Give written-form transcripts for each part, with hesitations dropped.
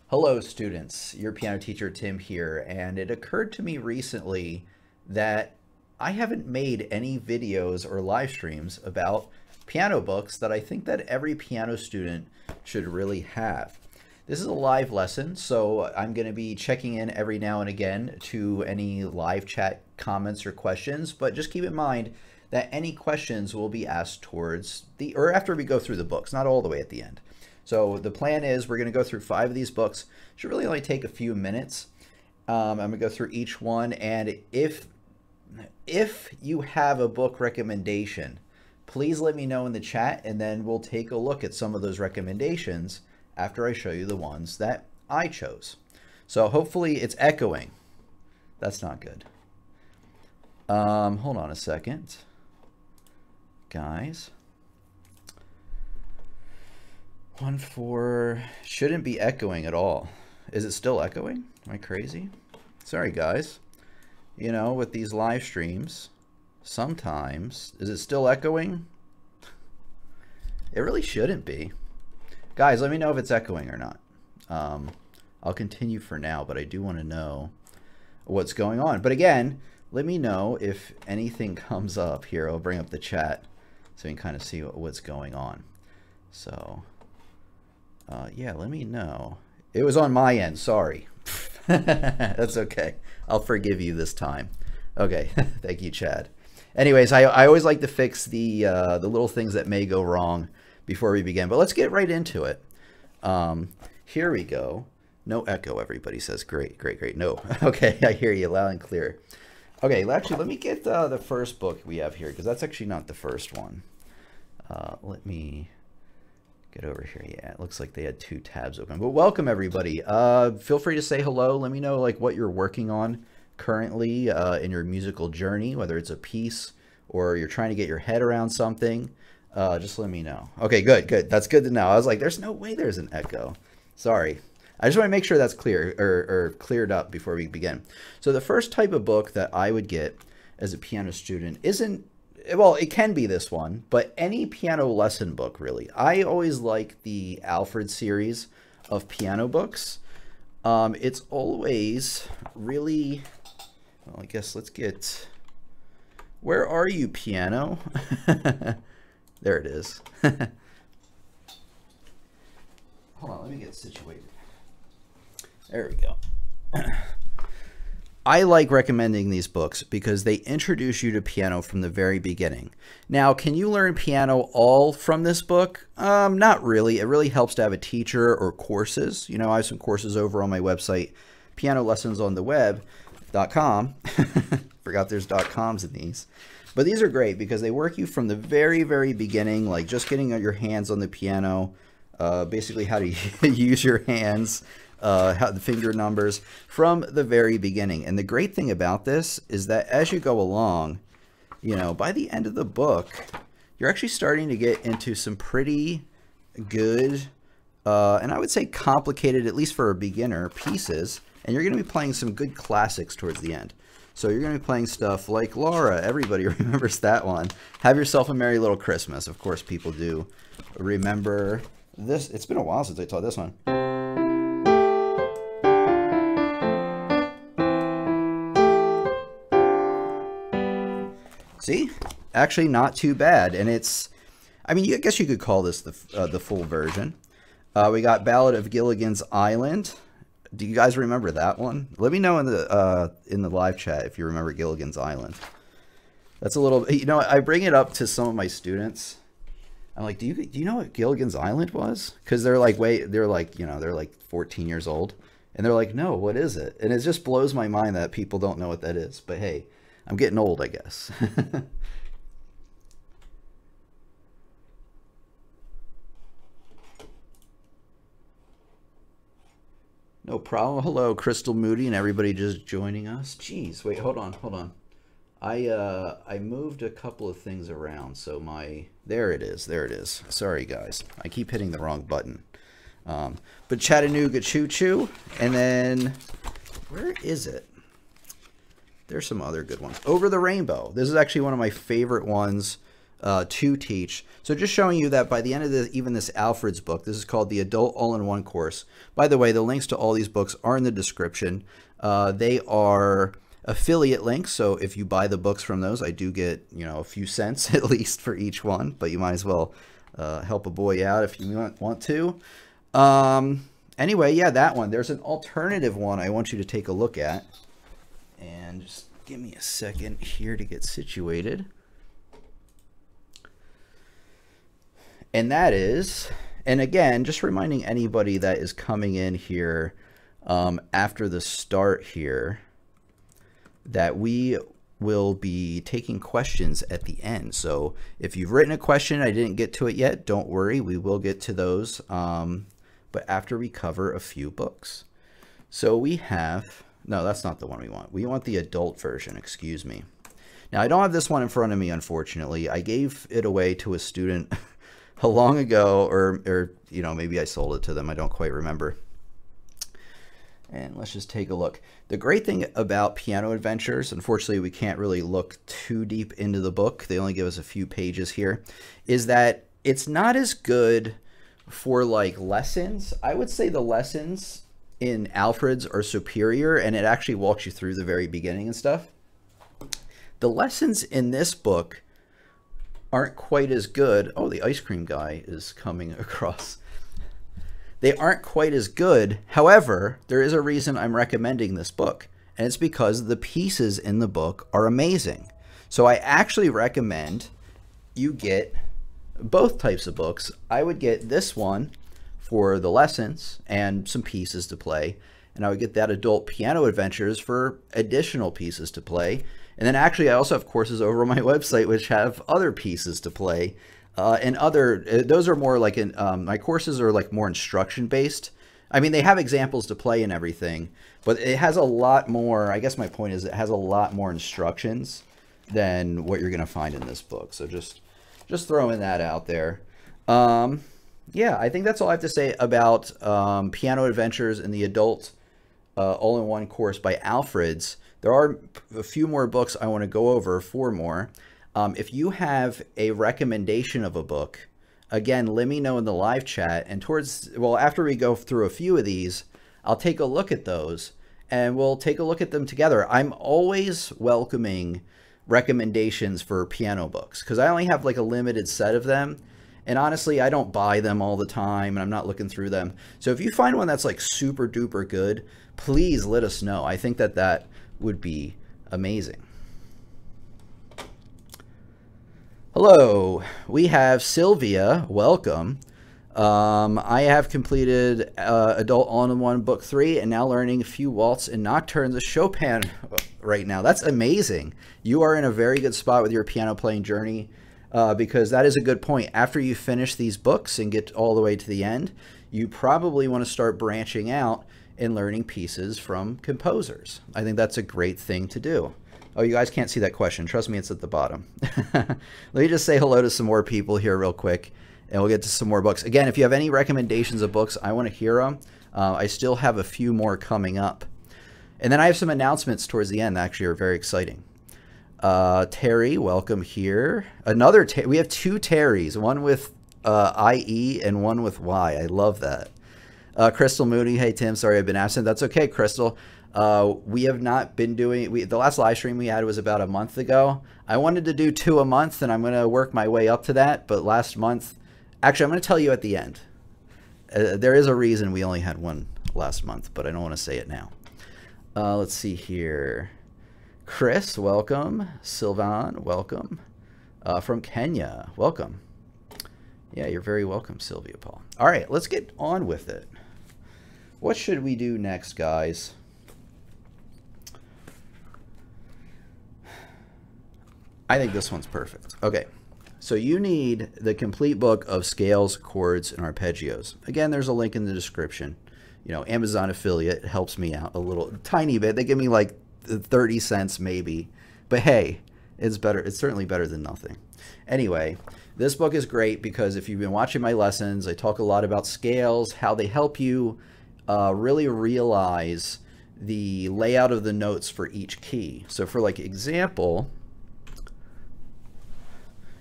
Hello students, your piano teacher Tim here, and it occurred to me recently that I haven't made any videos or live streams about piano books that I think that every piano student should really have. This is a live lesson, so I'm going to be checking in every now and again to any live chat comments or questions, but just keep in mind that any questions will be asked towards or after we go through the books, not all the way at the end. So the plan is we're going to go through 5 of these books. It should really only take a few minutes. I'm going to go through each one, and if you have a book recommendation, please let me know in the chat, and then we'll take a look at some of those recommendations after I show you the ones that I chose. So hopefully it's echoing. That's not good. Hold on a second, guys. 1-4 shouldn't be echoing at all. Is it still echoing? Am I crazy? Sorry guys. You know, with these live streams, sometimes, is it still echoing? It really shouldn't be. Guys, let me know if it's echoing or not. I'll continue for now, but I do want to know what's going on. But again, let me know if anything comes up here. I'll bring up the chat so you can kind of see what's going on. So yeah, let me know. It was on my end, sorry. That's okay. I'll forgive you this time. Okay, thank you, Chad. Anyways, I always like to fix the little things that may go wrong before we begin, but let's get right into it. Here we go. No echo, everybody says. Great, great, great. No. Okay, I hear you loud and clear. Okay, actually, let me get the first book we have here, because that's actually not the first one. Let me get over here. Yeah, it looks like they had 2 tabs open. But welcome everybody. Feel free to say hello. Let me know like what you're working on currently in your musical journey, whether it's a piece or you're trying to get your head around something. Just let me know. Okay, good, good. That's good to know. I was like, there's no way there's an echo. Sorry. I just want to make sure that's clear or cleared up before we begin. So the first type of book that I would get as a piano student isn't, well, it can be this one, but any piano lesson book, really. I always like the Alfred series of piano books. It's always really, well, I guess let's get, where are you, piano? There it is. Hold on, let me get situated. There we go. I like recommending these books because they introduce you to piano from the very beginning. Now, can you learn piano all from this book? Not really. It really helps to have a teacher or courses. You know, I have some courses over on my website, pianolessonsontheweb.com. Forgot there's .coms in these. But these are great because they work you from the very, very beginning, like just getting your hands on the piano, basically how to use your hands, how the finger numbers from the very beginning. And the great thing about this is that as you go along, you know, by the end of the book, you're actually starting to get into some pretty good, and I would say complicated, at least for a beginner, pieces. And you're going to be playing some good classics towards the end. So you're going to be playing stuff like Laura. Everybody remembers that one. Have Yourself a Merry Little Christmas. Of course, people do remember this. It's been a while since I taught this one. See, actually not too bad. And it's, I mean, I guess you could call this the full version. We got Ballad of Gilligan's Island. Do you guys remember that one? Let me know in the live chat if you remember Gilligan's Island. That's a little, you know, I bring it up to some of my students. I'm like, do you know what Gilligan's Island was? Because they're like, they're like, you know, they're like 14 years old. And they're like, no, what is it? And it just blows my mind that people don't know what that is. But hey, I'm getting old, I guess. No problem. Hello, Crystal Moody and everybody just joining us. Jeez, wait, hold on. I moved a couple of things around, so there it is. Sorry guys, I keep hitting the wrong button. But Chattanooga Choo Choo, and then where is it? There's some other good ones. Over the Rainbow. This is actually one of my favorite ones to teach. So just showing you that by the end of even this Alfred's book, this is called the Adult All-in-One Course. By the way, the links to all these books are in the description. They are affiliate links, so if you buy the books from those, I do get, you know, a few cents at least for each one, but you might as well help a boy out if you want to. Anyway, yeah, that one. There's an alternative one I want you to take a look at. And just give me a second here to get situated. And that is, and again, just reminding anybody that is coming in here after the start here, that we will be taking questions at the end. So if you've written a question, I didn't get to it yet, don't worry, we will get to those, but after we cover a few books. So we have, no, that's not the one we want. We want the adult version, excuse me. Now, I don't have this one in front of me, unfortunately. I gave it away to a student a long ago, or you know, maybe I sold it to them. I don't quite remember. And let's just take a look. The great thing about Piano Adventures, unfortunately, we can't really look too deep into the book. They only give us a few pages here, is that it's not as good for like lessons. I would say the lessons in Alfred's are superior, and it actually walks you through the very beginning and stuff. The lessons in this book aren't quite as good. Oh, the ice cream guy is coming across. They aren't quite as good. However, there is a reason I'm recommending this book, and it's because the pieces in the book are amazing. So I actually recommend you get both types of books. I would get this one for the lessons and some pieces to play, and I would get that Adult Piano Adventures for additional pieces to play. And then actually I also have courses over on my website which have other pieces to play. And other, those are more like, my courses are like more instruction based. I mean, they have examples to play and everything, but it has a lot more, I guess my point is it has a lot more instructions than what you're going to find in this book. So just throwing that out there. Yeah, I think that's all I have to say about Piano Adventures and the Adult All-in-One Course by Alfred's. There are a few more books I want to go over, 4 more. If you have a recommendation of a book, again, let me know in the live chat. And after we go through a few of these, I'll take a look at those and we'll take a look at them together. I'm always welcoming recommendations for piano books because I only have like a limited set of them. And honestly, I don't buy them all the time and I'm not looking through them. So if you find one that's like super duper good, please let us know. I think that would be amazing. Hello, we have Sylvia, welcome. I have completed Adult All-in-One Book 3 and now learning a few waltz and nocturnes of Chopin right now. That's amazing. You are in a very good spot with your piano playing journey because that is a good point. After you finish these books and get all the way to the end, you probably want to start branching out and learning pieces from composers. I think that's a great thing to do. Oh, you guys can't see that question. Trust me, it's at the bottom. Let me just say hello to some more people here real quick, and we'll get to some more books. Again, if you have any recommendations of books, I want to hear them. I still have a few more coming up. And then I have some announcements towards the end that actually are very exciting. Terry, welcome here. We have 2 Terrys, one with IE and one with Y. I love that. Crystal Moody, hey Tim, sorry I've been absent. That's okay, Crystal. We have not been doing, the last live stream we had was about a month ago. I wanted to do 2 a month and I'm going to work my way up to that. But last month, actually, I'm going to tell you at the end. There is a reason we only had 1 last month, but I don't want to say it now. Let's see here. Chris, welcome. Sylvan, welcome. From Kenya, welcome. Yeah, you're very welcome, Sylvia Paul. All right, let's get on with it. What should we do next, guys? I think this one's perfect. Okay, so you need the complete book of scales, chords, and arpeggios. Again, there's a link in the description. You know, Amazon affiliate helps me out a little, tiny bit. They give me like 30 cents maybe. But hey, it's better. It's certainly better than nothing. Anyway, this book is great because if you've been watching my lessons, I talk a lot about scales, how they help you really realize the layout of the notes for each key. So for like example,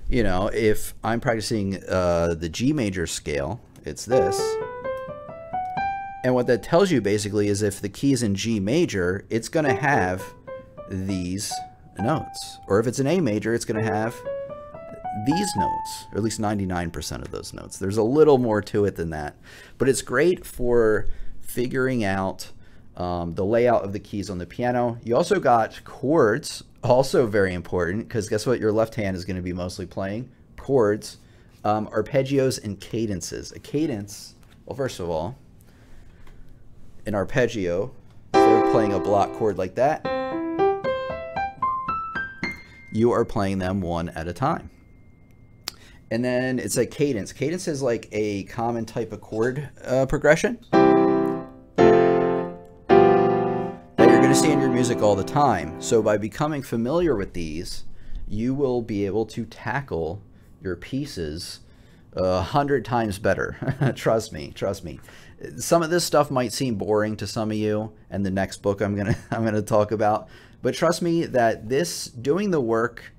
You know, if I'm practicing the G major scale, it's this. And what that tells you basically is if the key's in G major, it's going to have these notes. Or if it's an A major, it's going to have these notes, or at least 99% of those notes. There's a little more to it than that. But it's great for figuring out the layout of the keys on the piano. You also got chords, also very important, because guess what your left hand is going to be mostly playing? Chords, arpeggios, and cadences. A cadence, well, first of all, an arpeggio, instead of playing a block chord like that, you are playing them one at a time. And then it's a cadence. Cadence is like a common type of chord progression that you're going to see in your music all the time. So by becoming familiar with these, you will be able to tackle your pieces 100 times better. Trust me, trust me. Some of this stuff might seem boring to some of you, and the next book I'm gonna talk about. But trust me that doing the work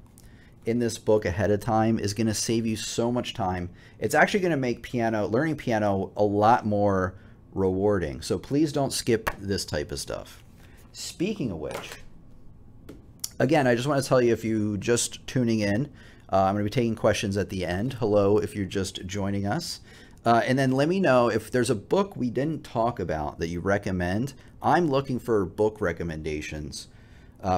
in this book ahead of time is gonna save you so much time. It's actually gonna make learning piano a lot more rewarding. So please don't skip this type of stuff. Speaking of which, again, I just want to tell you, if you just tuning in, I'm going to be taking questions at the end. Hello, if you're just joining us. And then let me know if there's a book we didn't talk about that you recommend. I'm looking for book recommendations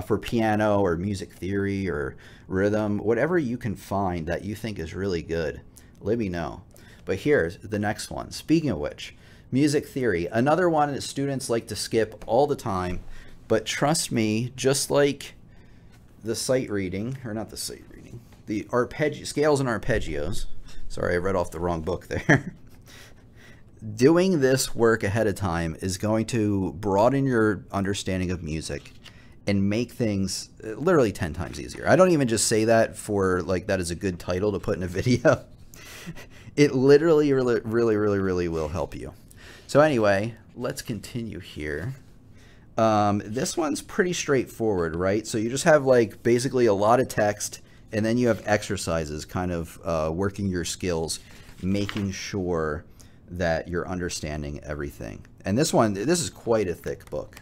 for piano or music theory or rhythm, whatever you can find that you think is really good. Let me know. But here's the next one. Speaking of which, music theory, another one that students like to skip all the time. But trust me, just like the sight reading, or not the sight reading, the scales and arpeggios. Sorry, I read off the wrong book there. Doing this work ahead of time is going to broaden your understanding of music and make things literally 10 times easier. I don't even just say that for like that is a good title to put in a video. It literally really will help you. So anyway, let's continue here. This one's pretty straightforward, right? So you just have like basically a lot of text, and then you have exercises kind of working your skills, making sure that you're understanding everything. And this is quite a thick book.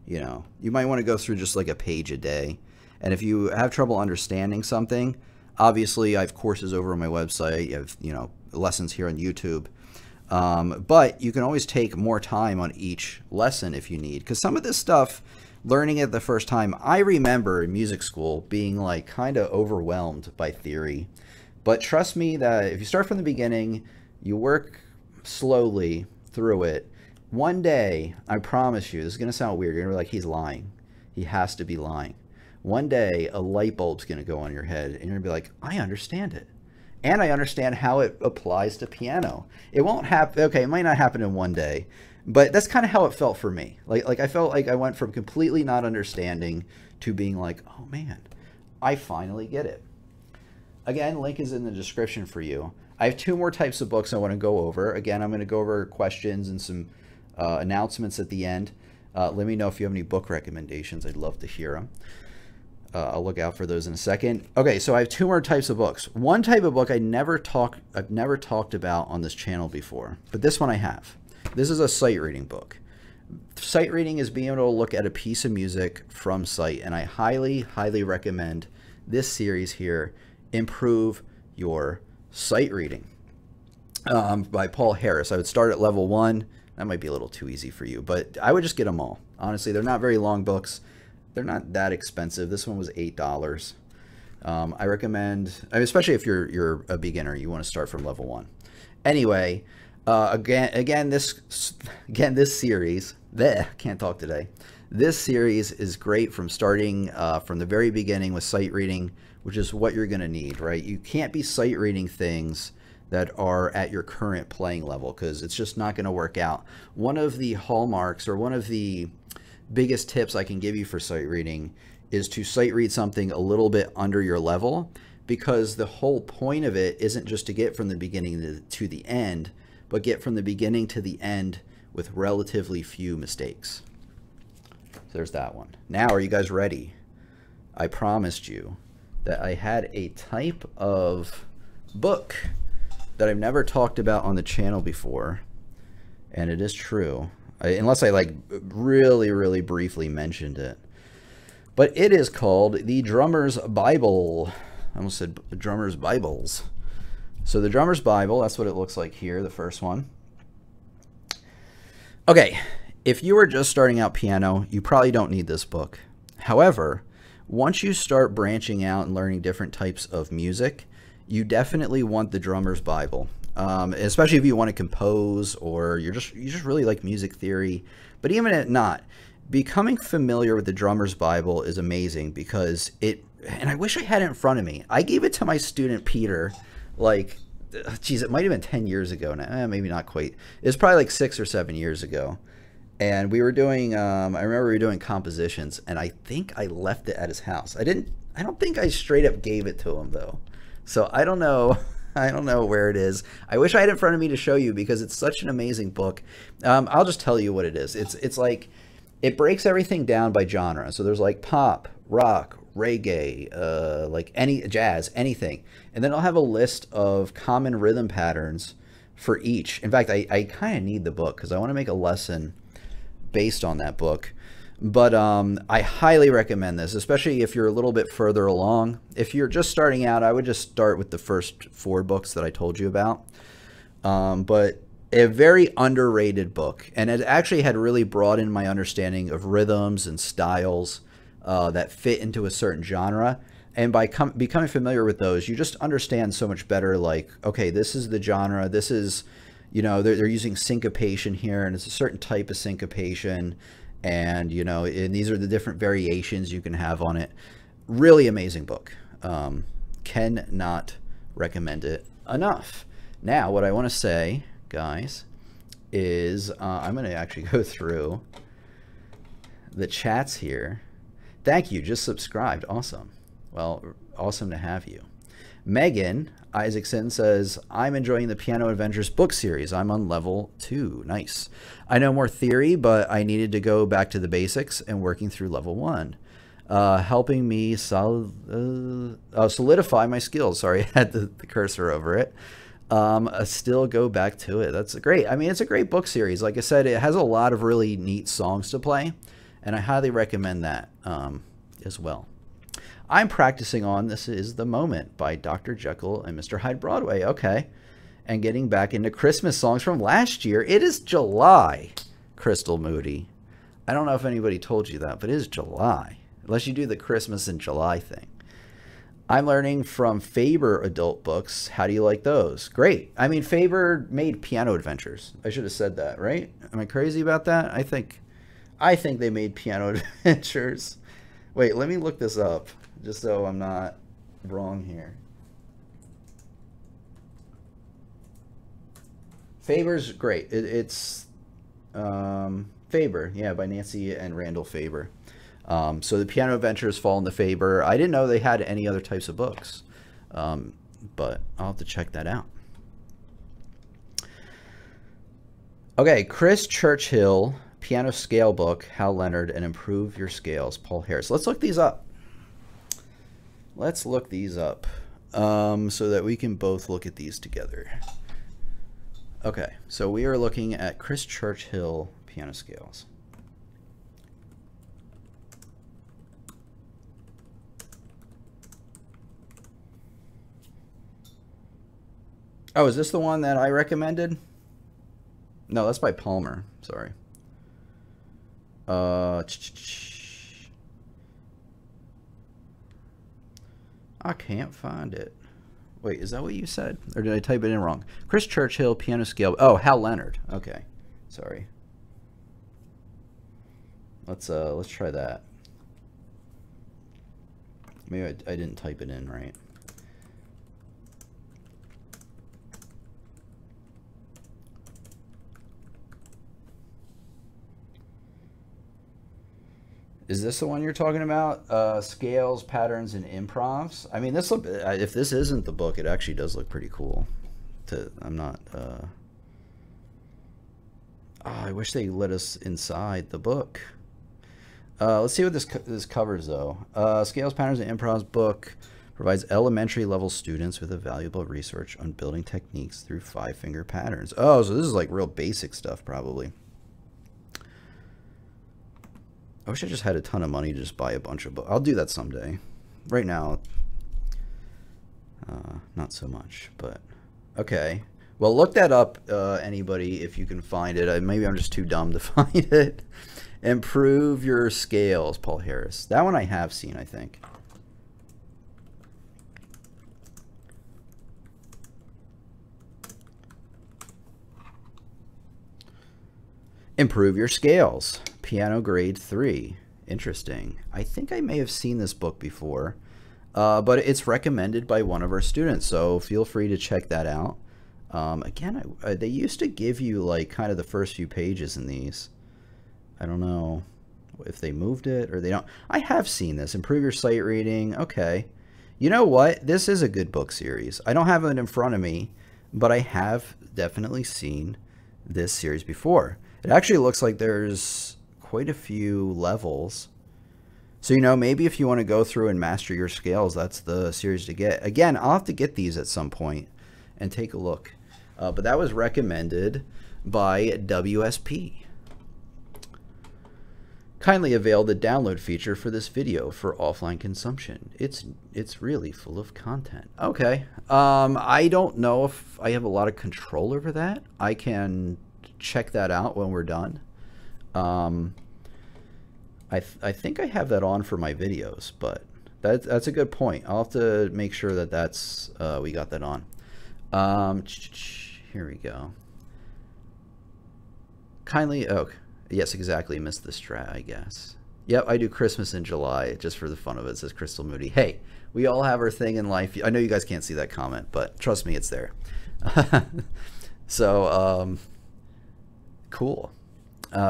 You know, you might want to go through just like a page a day. And if you have trouble understanding something, obviously I have courses over on my website. You have, you know, lessons here on YouTube. But you can always take more time on each lesson if you need, because some of this stuff, learning it the first time, I remember in music school being like kind of overwhelmed by theory. But trust me that if you start from the beginning, you work slowly through it, one day, I promise you, this is going to sound weird. You're going to be like, he's lying. He has to be lying. One day, a light bulb's going to go on your head, and you're going to be like, I understand it. And I understand how it applies to piano. It won't happen. Okay, it might not happen in one day, but that's kind of how it felt for me. Like I felt like I went from completely not understanding to being like, oh man, I finally get it. Again, link is in the description for you. I have 2 more types of books I want to go over. Again, I'm going to go over questions and some announcements at the end. Let me know if you have any book recommendations. I'd love to hear them. I'll look out for those in a second. Okay, so I have 2 more types of books. One type of book I've never talked about on this channel before, but this one I have. This is a sight reading book. Sight reading is being able to look at a piece of music from sight, and I highly recommend this series here, Improve Your Sight Reading, by Paul Harris. I would start at level 1. That might be a little too easy for you, but I would just get them all. Honestly, they're not very long books. They're not that expensive. This one was $8. I recommend, especially if you're a beginner, you want to start from level 1. Anyway, again, this series, can't talk today. This series is great from starting from the very beginning with sight reading, which is what you're going to need, right? You can't be sight reading things that are at your current playing level because it's just not going to work out. One of the hallmarks, or one of the biggest tips I can give you for sight reading, is to sight read something a little bit under your level, because the whole point of it isn't just to get from the beginning to the end, but get from the beginning to the end with relatively few mistakes. So there's that one. Now, are you guys ready? I promised you that I had a type of book that I've never talked about on the channel before, and it is true, unless I like really, really briefly mentioned it. But it is called the Drummer's Bible. I almost said Drummer's Bibles. So the Drummer's Bible, that's what it looks like here, the first one. Okay, if you are just starting out piano, you probably don't need this book. However, once you start branching out and learning different types of music, you definitely want the Drummer's Bible, especially if you want to compose or you just really like music theory. But even if not, becoming familiar with the Drummer's Bible is amazing because and I wish I had it in front of me. I gave it to my student Peter, like, geez, it might have been 10 years ago now. Maybe not quite. It was probably like 6 or 7 years ago. And we were doing, I remember we were doing compositions, and I think I left it at his house. I don't think I straight up gave it to him though. So I don't know. I don't know where it is. I wish I had it in front of me to show you because it's such an amazing book. I'll just tell you what it is. It's like, it breaks everything down by genre. So there's like pop, rock, reggae, like any jazz, anything. And then I'll have a list of common rhythm patterns for each. In fact, I kind of need the book because I want to make a lesson based on that book. But I highly recommend this, especially if you're a little bit further along. If you're just starting out, I would just start with the first 4 books that I told you about. But a very underrated book, and it actually had really broadened my understanding of rhythms and styles that fit into a certain genre. And by becoming familiar with those, you just understand so much better, like, okay, this is the genre, this is, you know, they're using syncopation here, and it's a certain type of syncopation, and, you know, and these are the different variations you can have on it. Really amazing book. Cannot recommend it enough. Now, what I want to say, guys, is I'm going to actually go through the chats here. Thank you, just subscribed. Awesome. Well, awesome to have you. Megan Isaacson says, I'm enjoying the Piano Adventures book series. I'm on level 2. Nice. I know more theory, but I needed to go back to the basics and working through level 1. Helping me solidify my skills. Sorry, I had the cursor over it. Still go back to it. That's great. I mean, it's a great book series. Like I said, it has a lot of really neat songs to play, and I highly recommend that as well. I'm practicing on This Is the Moment by Dr. Jekyll and Mr. Hyde Broadway. Okay. And getting back into Christmas songs from last year. It is July, Crystal Moody. I don't know if anybody told you that, but it is July. Unless you do the Christmas in July thing. I'm learning from Faber adult books. How do you like those? Great. I mean, Faber made Piano Adventures. I should have said that, right? Am I crazy about that? I think they made Piano Adventures. Wait, let me look this up just so I'm not wrong here. Faber's great. It's Faber, yeah, by Nancy and Randall Faber. So the Piano Adventures fall into Faber. I didn't know they had any other types of books, but I'll have to check that out. Okay, Chris Churchill, Piano Scale Book, Hal Leonard, and Improve Your Scales, Paul Harris. Let's look these up. Let's look these up so that we can both look at these together. Okay, so we are looking at Chris Churchill piano scales. Oh, is this the one that I recommended? No, that's by Palmer. Sorry. I can't find it. Wait, is that what you said? Or did I type it in wrong? Chris Churchill, piano scale. Oh, Hal Leonard. Okay. Sorry. Let's try that. Maybe I didn't type it in right. Is this the one you're talking about? Scales, patterns, and improvs. I mean, this look. If this isn't the book, it actually does look pretty cool. I'm not. Oh, I wish they let us inside the book. Let's see what this covers though. Scales, patterns, and improvs book Provides elementary level students with a valuable research on building techniques through 5-finger patterns. Oh, so this is like real basic stuff probably. I wish I just had a ton of money to just buy a bunch of books. I'll do that someday. Right now, not so much, but okay. Well, look that up, anybody, if you can find it. Maybe I'm just too dumb to find it. Improve Your Scales, Paul Harris. That one I have seen, I think. Improve Your Scales, Piano Grade 3. Interesting. I think I may have seen this book before, but it's recommended by one of our students, so feel free to check that out. Again, they used to give you like kind of the first few pages in these. I don't know if they moved it or they don't. I have seen this. Improve Your Sight Reading. Okay. You know what? This is a good book series. I don't have it in front of me, but I have definitely seen this series before. It actually looks like there's quite a few levels. So, you know, maybe if you want to go through and master your scales, that's the series to get. Again, I'll have to get these at some point and take a look. But that was recommended by WSP. Kindly avail the download feature for this video for offline consumption. It's really full of content. Okay. I don't know if I have a lot of control over that. I can check that out when we're done. I think I have that on for my videos, but that's a good point. I'll have to make sure that that's we got that on. Here we go. Kindly, oh, yes, exactly. Missed the strat, I guess. Yep, I do Christmas in July just for the fun of it, says Crystal Moody. Hey, we all have our thing in life. I know you guys can't see that comment, but trust me, it's there. So, cool.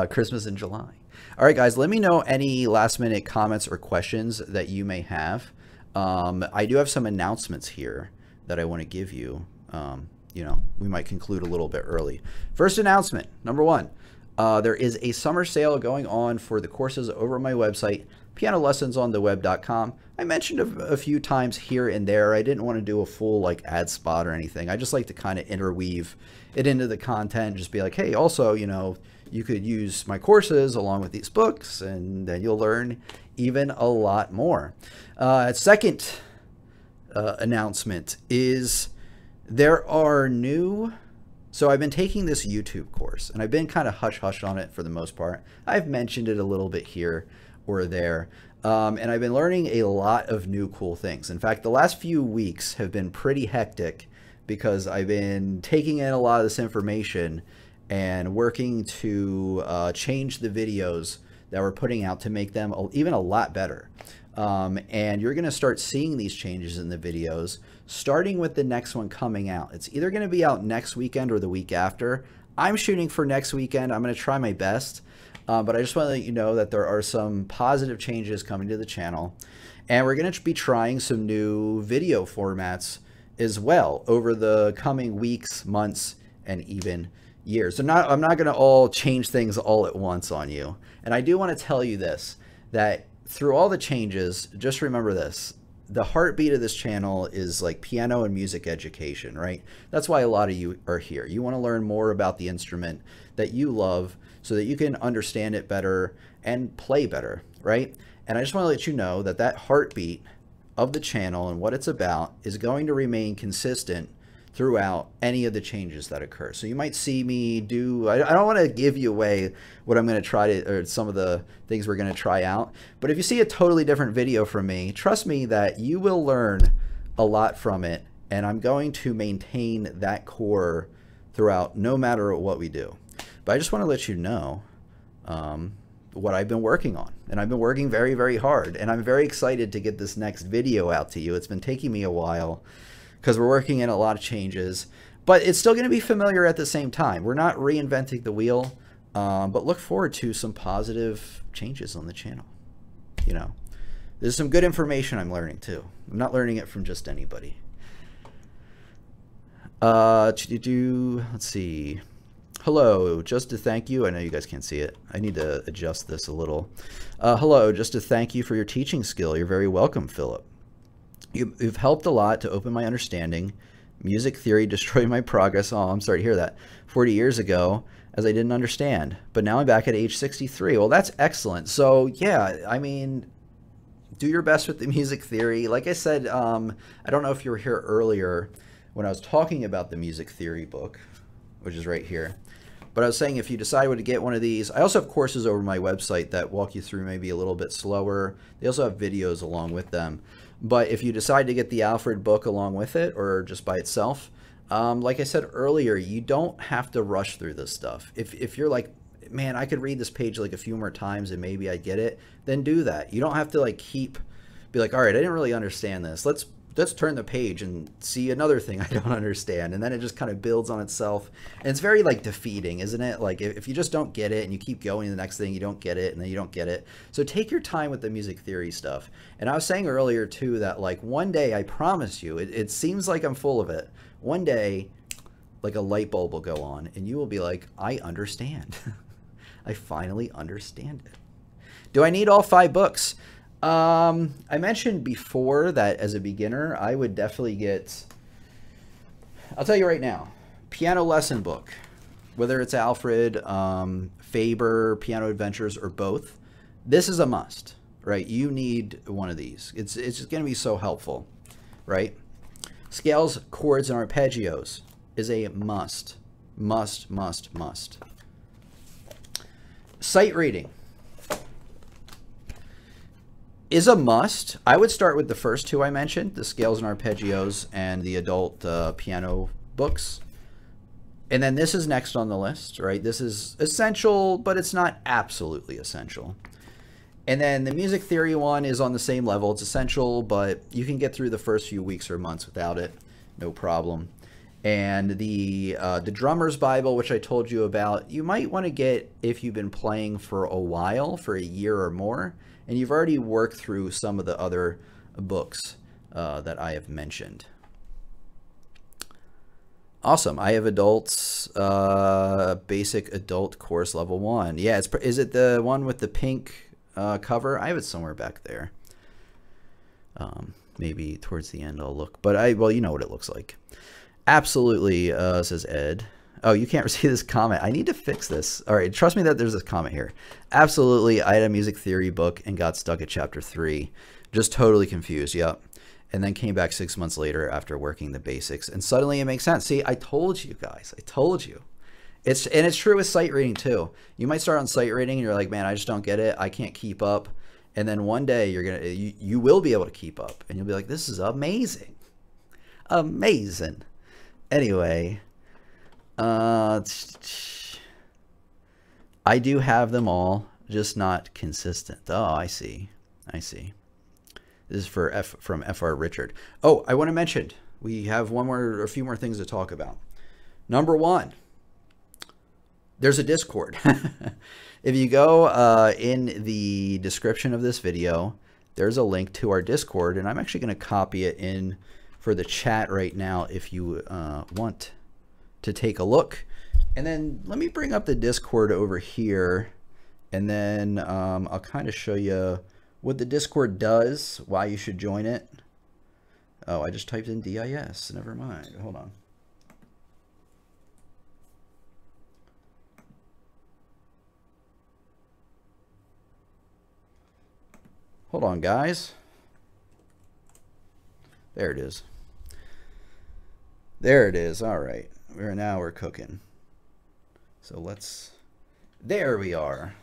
Christmas in July. All right, guys, let me know any last minute comments or questions that you may have. I do have some announcements here that I want to give you. You know, we might conclude a little bit early. First announcement, number one, there is a summer sale going on for the courses over on my website, pianolessonsontheweb.com. I mentioned a few times here and there. I didn't want to do a full like ad spot or anything. I just like to kind of interweave it into the content, just be like, hey, also, you know, you could use my courses along with these books, and then you'll learn even a lot more. Second announcement is there are new... So I've been taking this YouTube course, and I've been kind of hush-hush on it for the most part. I've mentioned it a little bit here or there, and I've been learning a lot of new cool things. In fact, the last few weeks have been pretty hectic because I've been taking in a lot of this information and working to change the videos that we're putting out to make them even a lot better. And you're going to start seeing these changes in the videos starting with the next one coming out. It's either going to be out next weekend or the week after. I'm shooting for next weekend. I'm going to try my best, but I just want to let you know that there are some positive changes coming to the channel, and we're going to be trying some new video formats as well over the coming weeks, months, and even years. So I'm not going to all change things all at once on you. And I do want to tell you this, that through all the changes, just remember this. The heartbeat of this channel is like piano and music education, right? That's why a lot of you are here. You want to learn more about the instrument that you love so that you can understand it better and play better, right? And I just want to let you know that that heartbeat of the channel and what it's about is going to remain consistent throughout any of the changes that occur. So you might see me do, I don't want to give you away what I'm going to try to, or some of the things we're going to try out, but if you see a totally different video from me, trust me that you will learn a lot from it, and I'm going to maintain that core throughout no matter what we do. But I just want to let you know what I've been working on, and I've been working very, very hard, and I'm very excited to get this next video out to you. It's been taking me a while, because we're working in a lot of changes, but it's still going to be familiar at the same time. We're not reinventing the wheel, but look forward to some positive changes on the channel. You know, there's some good information I'm learning too. I'm not learning it from just anybody. Let's see. Hello, just to thank you. I know you guys can't see it. I need to adjust this a little. Hello, just to thank you for your teaching skill. You're very welcome, Philip. You've helped a lot to open my understanding. Music theory destroyed my progress. Oh, I'm sorry to hear that. 40 years ago, as I didn't understand. But now I'm back at age 63. Well, that's excellent. So, yeah, I mean, do your best with the music theory. Like I said, I don't know if you were here earlier when I was talking about the music theory book, which is right here. But I was saying if you decide to get one of these, I also have courses over my website that walk you through maybe a little bit slower. They also have videos along with them. But if you decide to get the Alfred book along with it or just by itself, like I said earlier, you don't have to rush through this stuff. If you're like, man, I could read this page like a few more times and maybe I get it, then do that. You don't have to like be like, all right, I didn't really understand this. Let's turn the page and see another thing I don't understand. And then it just kind of builds on itself. And it's very like defeating, isn't it? Like if you just don't get it and you keep going to the next thing, you don't get it and then you don't get it. So take your time with the music theory stuff. And I was saying earlier too, that like one day, I promise you, it seems like I'm full of it. One day, like a light bulb will go on and you will be like, I understand. I finally understand it. Do I need all 5 books? I mentioned before that as a beginner, I would definitely get, I'll tell you right now, piano lesson book, whether it's Alfred, Faber, Piano Adventures, or both. This is a must, right? You need one of these. It's just going to be so helpful, right? Scales, chords, and arpeggios is a must. Must, must, must. Sight reading is a must. I would start with the first 2 I mentioned, the Scales and Arpeggios and the adult piano books. And then this is next on the list, right? This is essential, but it's not absolutely essential. And then the music theory one is on the same level. It's essential, but you can get through the first few weeks or months without it. No problem. And the Drummer's Bible, which I told you about, you might want to get if you've been playing for a while, for a year or more, and you've already worked through some of the other books that I have mentioned. Awesome. I have adults, basic adult course level 1. Yeah, is it the one with the pink cover? I have it somewhere back there. Maybe towards the end I'll look, but well, you know what it looks like. Absolutely, says Ed. Oh, you can't see this comment. I need to fix this. All right, trust me that there's this comment here. Absolutely, I had a music theory book and got stuck at chapter 3. Just totally confused, yep. And then came back 6 months later after working the basics. And suddenly it makes sense. See, I told you guys. I told you. And it's true with sight reading too. You might start on sight reading and you're like, man, I just don't get it. I can't keep up. And then one day you will be able to keep up. And you'll be like, this is amazing. Amazing. Anyway, I do have them all, just not consistent. Oh, I see. I see. This is from F.R. Richard. Oh, I want to mention, we have a few more things to talk about. Number 1, there's a Discord. If you go in the description of this video, there's a link to our Discord, and I'm actually going to copy it in for the chat right now if you want to take a look. And then let me bring up the Discord over here, and then I'll kind of show you what the Discord does, why you should join it. Oh, I just typed in DIS. Never mind. Hold on. Hold on, guys. There it is. There it is. All right. Now we're cooking. So there we are.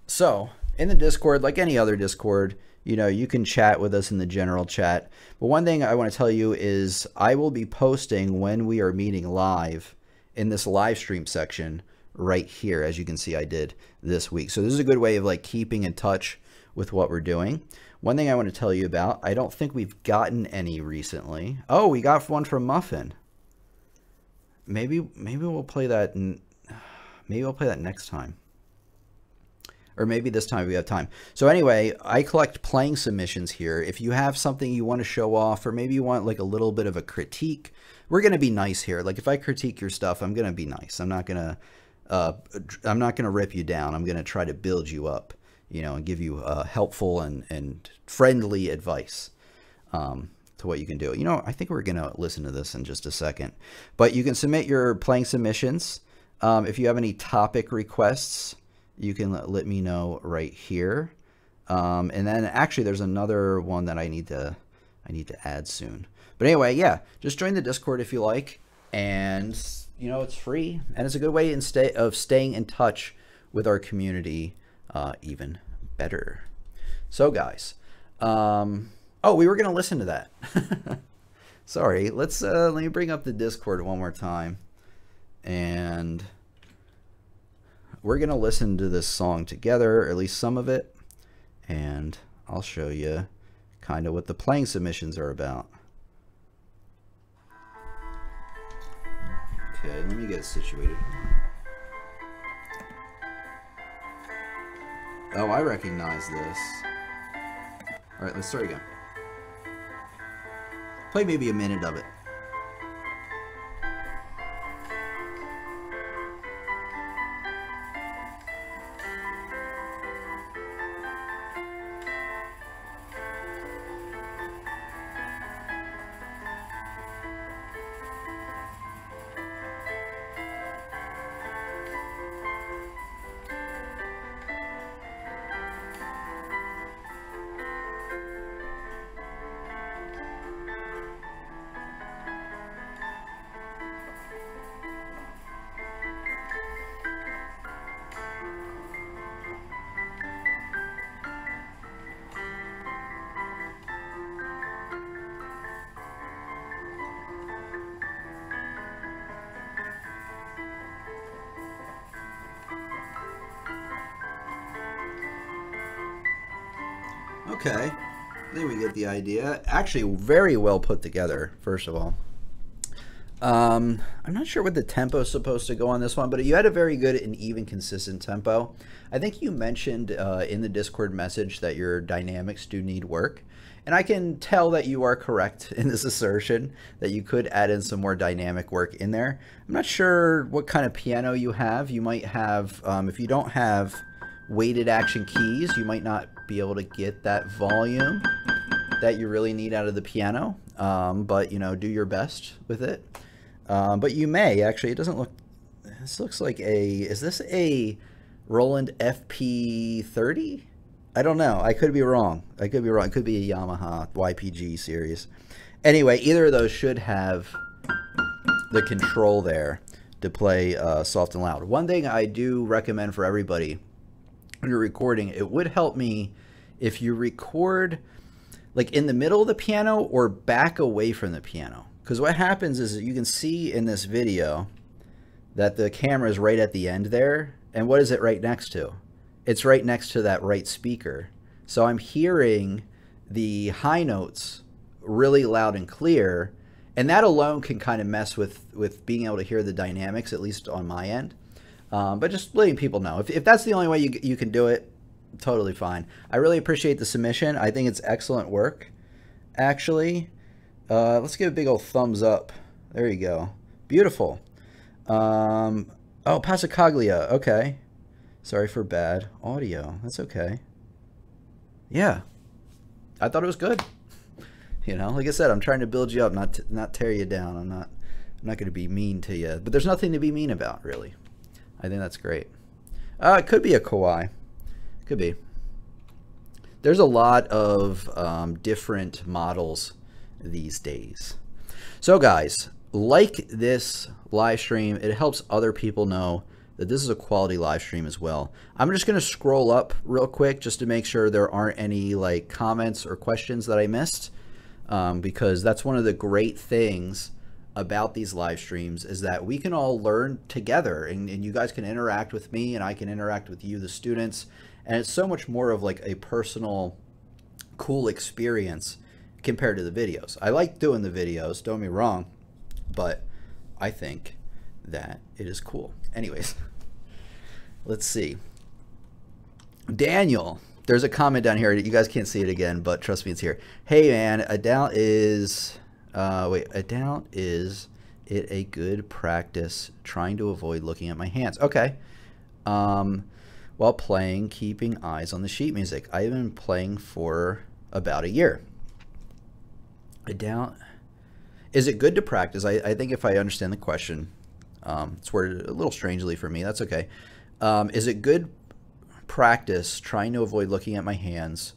So in the Discord, like any other Discord, you know, you can chat with us in the general chat. But one thing I want to tell you is I will be posting when we are meeting live in this live stream section right here. As you can see, I did this week. So this is a good way of like keeping in touch with what we're doing. One thing I want to tell you about, I don't think we've gotten any recently. Oh, we got one from Muffin. Maybe we'll play that. Maybe we'll play that next time. Or maybe this time we have time. So anyway, I collect playing submissions here. If you have something you want to show off, or maybe you want like a little bit of a critique, we're going to be nice here. Like if I critique your stuff, I'm going to be nice. I'm not going to rip you down. I'm going to try to build you up, you know, and give you helpful and friendly advice. to what you can do. You know, I think we're going to listen to this in just a second. But you can submit your playing submissions. If you have any topic requests, you can let me know right here. And then actually there's another one that I need to add soon. But anyway, yeah, just join the Discord if you like. And, you know, it's free. And it's a good way of staying in touch with our community even better. So, guys, oh, we were going to listen to that. Sorry, let me bring up the Discord one more time. And we're going to listen to this song together, or at least some of it. And I'll show you kind of what the playing submissions are about. Okay, let me get situated. Oh, I recognize this. All right, let's start again. Play maybe a minute of it. Okay, I think we get the idea. Actually, very well put together, first of all. I'm not sure what the tempo is supposed to go on this one, but you had a very good and even consistent tempo. I think you mentioned in the Discord message that your dynamics do need work. And I can tell that you are correct in this assertion, that you could add in some more dynamic work in there. I'm not sure what kind of piano you have. You might have, if you don't have weighted action keys, you might not be able to get that volume that you really need out of the piano. But, you know, do your best with it. But you may, actually, it doesn't look, this looks like is this a Roland FP30? I don't know. I could be wrong. I could be wrong. It could be a Yamaha YPG series. Anyway, either of those should have the control there to play soft and loud. One thing I do recommend for everybody when you're recording, it would help me if you record like in the middle of the piano or back away from the piano. Because what happens is you can see in this video that the camera is right at the end there. And what is it right next to? It's right next to that right speaker. So I'm hearing the high notes really loud and clear. And that alone can kind of mess with being able to hear the dynamics, at least on my end. But just letting people know. If that's the only way you can do it, totally fine. I really appreciate the submission. I think it's excellent work, actually. Let's give a big old thumbs up. There you go. Beautiful. Oh, Passacaglia. Okay. Sorry for bad audio. That's okay. Yeah. I thought it was good. You know, like I said, I'm trying to build you up, not tear you down. I'm not going to be mean to you. But there's nothing to be mean about, really. I think that's great. It could be a Kawai. Could be. There's a lot of different models these days. So guys, like this live stream, it helps other people know that this is a quality live stream as well. I'm just going to scroll up real quick just to make sure there aren't any like comments or questions that I missed, because that's one of the great things about these live streams is that we can all learn together, and you guys can interact with me and I can interact with you, the students, and it's so much more of like a personal cool experience compared to the videos. I like doing the videos, don't get me wrong, but I think that it is cool. Anyways, let's see. Daniel, there's a comment down here. You guys can't see it again, but trust me, it's here. Hey man, Adele is Adele, is it a good practice trying to avoid looking at my hands? Okay. While playing, keeping eyes on the sheet music. I've been playing for about a year. I doubt. Is it good to practice? I think if I understand the question, it's worded a little strangely for me. That's okay. Is it good practice trying to avoid looking at my hands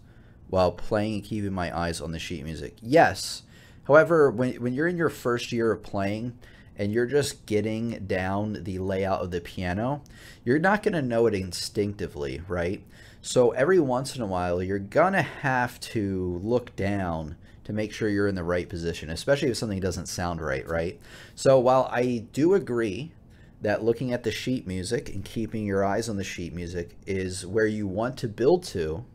while playing and keeping my eyes on the sheet music? Yes. However, when you're in your first year of playing and you're just getting down the layout of the piano, you're not going to know it instinctively, right? So every once in a while, you're going to have to look down to make sure you're in the right position, especially if something doesn't sound right, right? So while I do agree that looking at the sheet music and keeping your eyes on the sheet music is where you want to build to,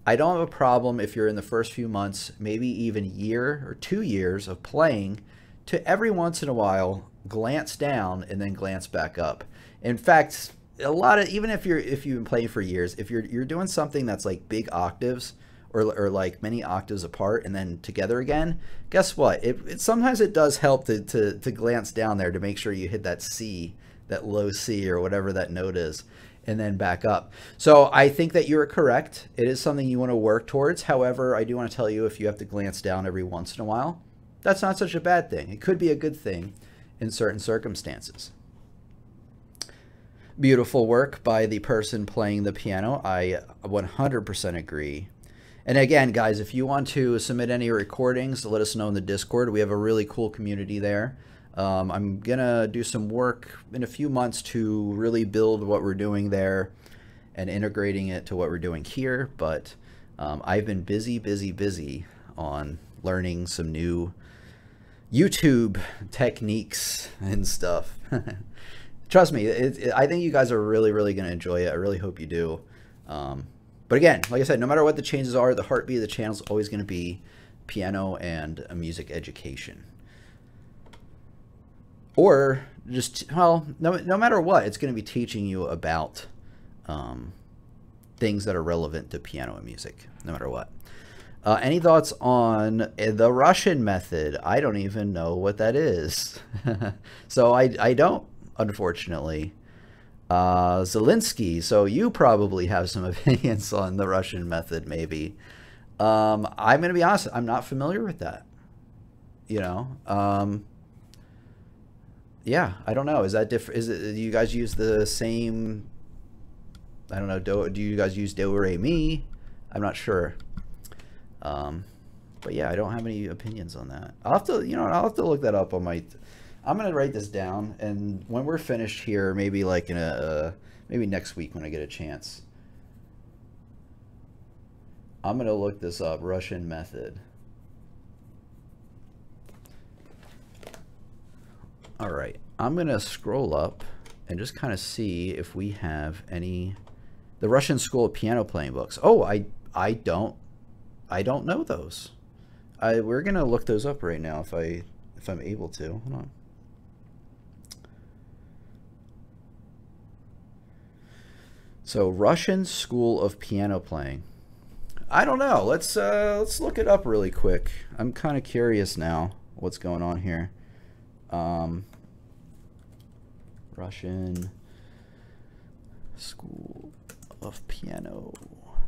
I don't have a problem if you're in the first few months, maybe even year or 2 years of playing, to every once in a while glance down and then glance back up. In fact, a lot of, even if you've been playing for years, if you're doing something that's like big octaves or like many octaves apart and then together again, guess what? Sometimes it does help to glance down there to make sure you hit that C, that low C or whatever that note is, and then back up. So I think that you're correct. It is something you want to work towards. However, I do want to tell you, if you have to glance down every once in a while, that's not such a bad thing. It could be a good thing in certain circumstances. Beautiful work by the person playing the piano. I 100% agree. And again, guys, if you want to submit any recordings, let us know in the Discord. We have a really cool community there. I'm going to do some work in a few months to really build what we're doing there and integrating it to what we're doing here. But I've been busy on learning some new YouTube techniques and stuff. Trust me, I think you guys are really going to enjoy it. I really hope you do. But again, like I said, no matter what the changes are, the heartbeat of the channel is always going to be piano and music education. Or just, well, no matter what, it's going to be teaching you about things that are relevant to piano and music, no matter what. Any thoughts on the Russian method? I don't even know what that is. So I don't, unfortunately. Zelensky, so you probably have some opinions on the Russian method, maybe. I'm going to be honest, I'm not familiar with that. You know, yeah, I don't know. Is that different? Do you guys use the same, I don't know, do you guys use do, re, mi? I'm not sure. But yeah, I don't have any opinions on that. I'll have to, I'll have to look that up on my, I'm going to write this down, and when we're finished here, maybe like in maybe next week when I get a chance, I'm going to look this up, Russian method. All right, I'm going to scroll up and just kind of see if we have any, the Russian School of Piano Playing books. Oh, I don't know those. We're going to look those up right now if I'm able to. Hold on. So Russian School of Piano Playing. I don't know. Let's look it up really quick. I'm kind of curious now what's going on here. Russian School of Piano.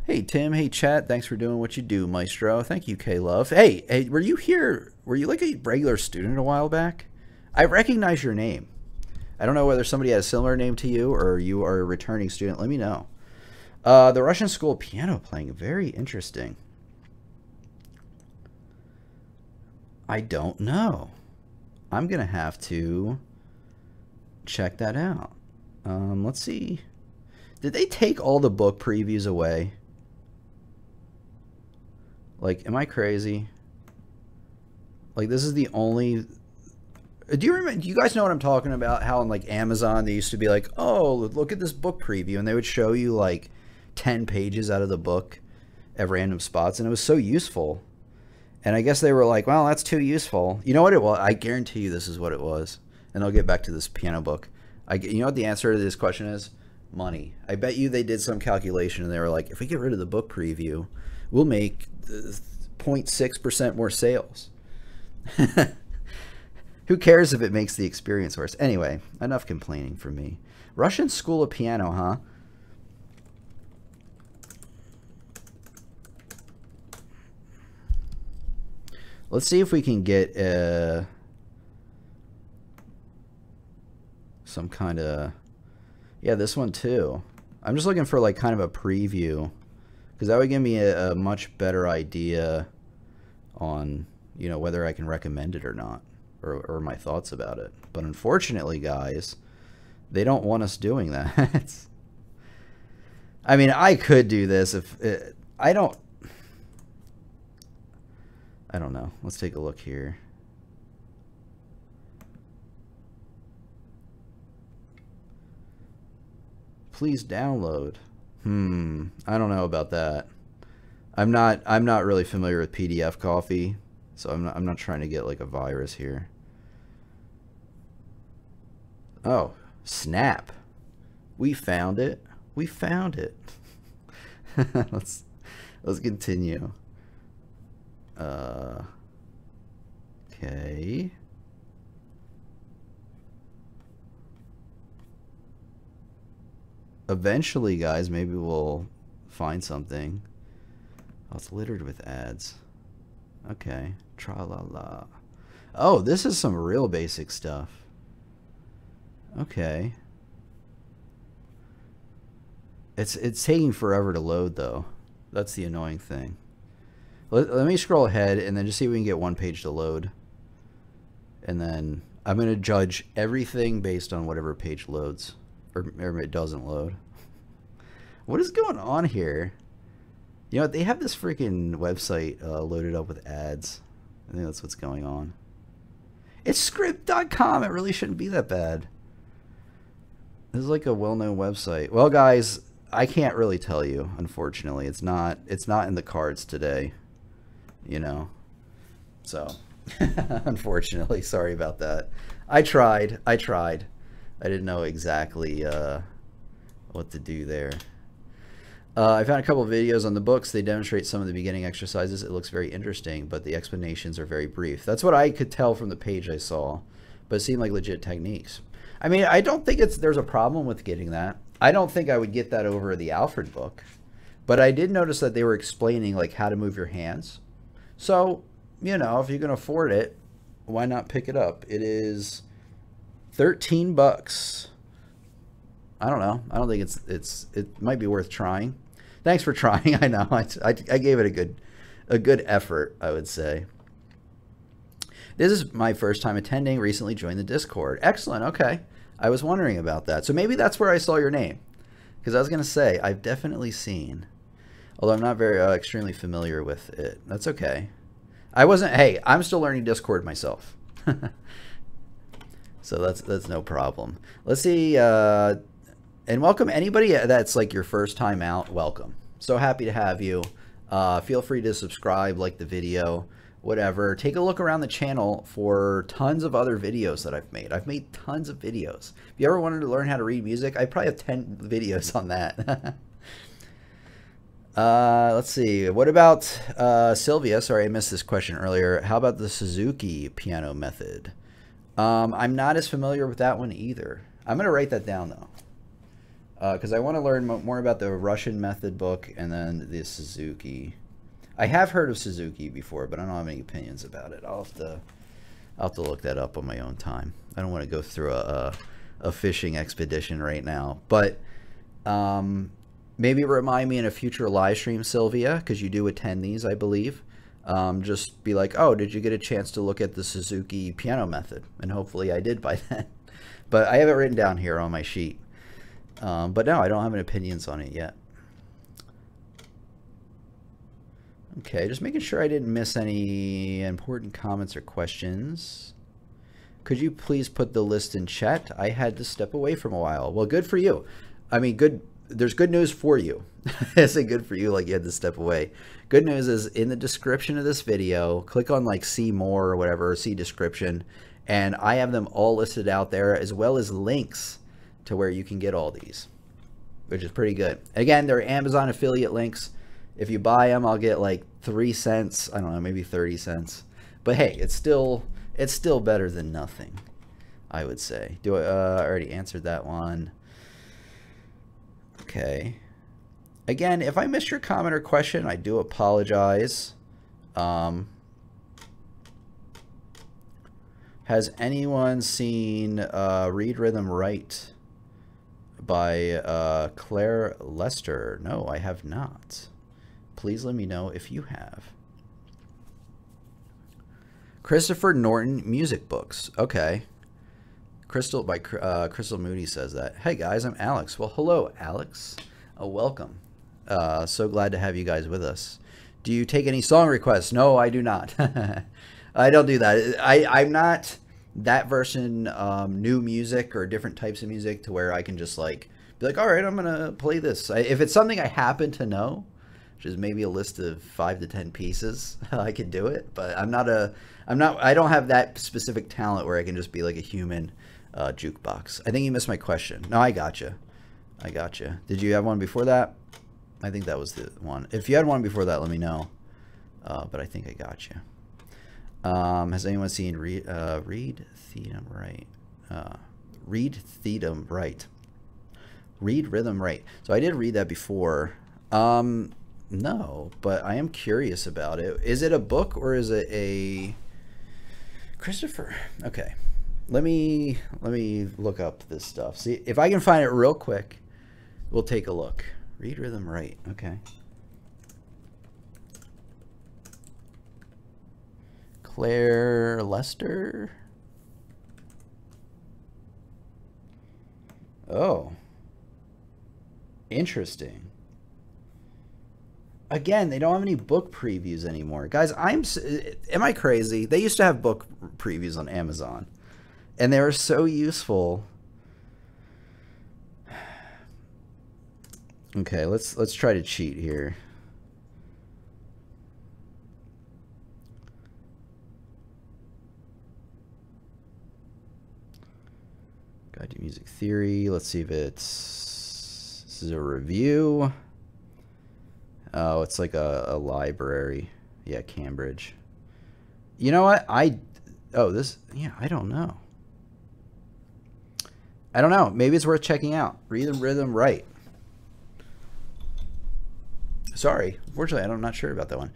Hey Tim, hey chat. Thanks for doing what you do, Maestro. Thank you, K-Love. Hey, were you here? Were you like a regular student a while back? I recognize your name. I don't know whether somebody has a similar name to you or you are a returning student. Let me know. The Russian School of Piano Playing. Very interesting. I don't know. I'm going to have to check that out. Let's see. Did they take all the book previews away? Like, am I crazy? Like, this is the only... Do you guys know what I'm talking about? How on like Amazon they used to be like, oh, look at this book preview, and they would show you like 10 pages out of the book at random spots, and it was so useful. And I guess they were like, well, that's too useful. You know what it was? I guarantee you this is what it was. And I'll get back to this piano book. You know what the answer to this question is? Money. I bet you they did some calculation and they were like, if we get rid of the book preview, we'll make 0.6% more sales. Who cares if it makes the experience worse? Anyway, enough complaining from me. Russian School of Piano, huh? Let's see if we can get some kind of, yeah, this one too. I'm just looking for like kind of a preview, because that would give me a much better idea on, you know, whether I can recommend it or not, or my thoughts about it. But unfortunately, guys, they don't want us doing that. I mean, I could do this if I don't know. Let's take a look here. Please download. I don't know about that. I'm not really familiar with PDF Coffee, so I'm not trying to get like a virus here. Oh, snap. We found it. We found it. let's continue. Okay. Eventually, guys, maybe we'll find something. Oh, it's littered with ads. Okay. Tra-la-la. Oh, this is some real basic stuff. Okay. It's taking forever to load, though. That's the annoying thing. Let me scroll ahead and then just see if we can get one page to load. And then I'm going to judge everything based on whatever page loads. Or it doesn't load. What is going on here? You know, they have this freaking website loaded up with ads. I think that's what's going on. It's script.com. It really shouldn't be that bad. This is like a well-known website. Well, guys, I can't really tell you, unfortunately. It's not in the cards today, you know. So, unfortunately, sorry about that. I tried. I didn't know exactly what to do there. I found a couple of videos on the books. They demonstrate some of the beginning exercises. It looks very interesting, but the explanations are very brief. That's what I could tell from the page I saw, but it seemed like legit techniques. I mean, I don't think there's a problem with getting that. I don't think I would get that over the Alfred book, but I did notice that they were explaining like how to move your hands. So, you know, if you can afford it, why not pick it up? It is $13. I don't know. I don't think it might be worth trying. Thanks for trying. I know. I gave it a good effort, I would say. This is my first time attending. Recently joined the Discord. Excellent. Okay. I was wondering about that. So maybe that's where I saw your name. Because I was going to say, I've definitely seen. Although I'm not very extremely familiar with it. That's okay. Hey, I'm still learning Discord myself. So that's no problem. Let's see. And welcome anybody that's like your first time out. Welcome. So happy to have you. Feel free to subscribe, like the video, whatever. Take a look around the channel for tons of other videos that I've made. I've made tons of videos. If you ever wanted to learn how to read music, I probably have 10 videos on that. Let's see. What about Sylvia? Sorry, I missed this question earlier. How about the Suzuki piano method? I'm not as familiar with that one either. I'm going to write that down, though. Because I want to learn more about the Russian method book and then the Suzuki. I have heard of Suzuki before, but I don't have any opinions about it. I'll have to look that up on my own time. I don't want to go through a fishing expedition right now. But maybe remind me in a future live stream, Sylvia, because you do attend these, I believe. Just be like, oh, did you get a chance to look at the Suzuki piano method? And hopefully I did by then. But I have it written down here on my sheet. But no, I don't have any opinions on it yet. Okay, just making sure I didn't miss any important comments or questions. Could you please put the list in chat? I had to step away from a while. Well, good for you. I mean, good. There's good news for you. I say good for you like you had to step away. Good news is in the description of this video, click on like see more or whatever, see description, and I have them all listed out there as well as links to where you can get all these, which is pretty good. Again, they're Amazon affiliate links. If you buy them, I'll get like 3 cents. I don't know, maybe 30 cents. But hey, it's still better than nothing, I would say. I already answered that one. Okay. Again, if I missed your comment or question, I do apologize. Has anyone seen Read Rhythm Right by Claire Lester? No, I have not. Please let me know if you have. Christopher Norton music books. Okay. Crystal by Crystal Moody says that. Hey guys, I'm Alex. Well, hello, Alex. Welcome. So glad to have you guys with us. Do you take any song requests? No, I do not. I don't do that. I'm not that version new music or different types of music to where I can just like be like, all right, I'm gonna play this. If it's something I happen to know, which is maybe a list of 5 to 10 pieces, I could do it. But I don't have that specific talent where I can just be like a human jukebox. I think you missed my question. No, I gotcha. I gotcha. Did you have one before that? I think that was the one. If you had one before that, let me know. But I think I got you. Has anyone seen Read Rhythm Right? Read Rhythm Right. Read Rhythm Right. So I did read that before. No, but I am curious about it. Is it a book or is it a Christopher? Okay. Let me look up this stuff. See if I can find it real quick. We'll take a look. Read Rhythm Right. Okay. Claire Lester. Oh. Interesting. Again, they don't have any book previews anymore. Guys, am I crazy? They used to have book previews on Amazon, and they were so useful. Okay, let's try to cheat here. Guide to Music Theory. Let's see if this is a review. Oh, it's like a library. Yeah, Cambridge. You know what? I don't know. I don't know. Maybe it's worth checking out. Read Rhythm Right. Sorry. Unfortunately, I'm not sure about that one.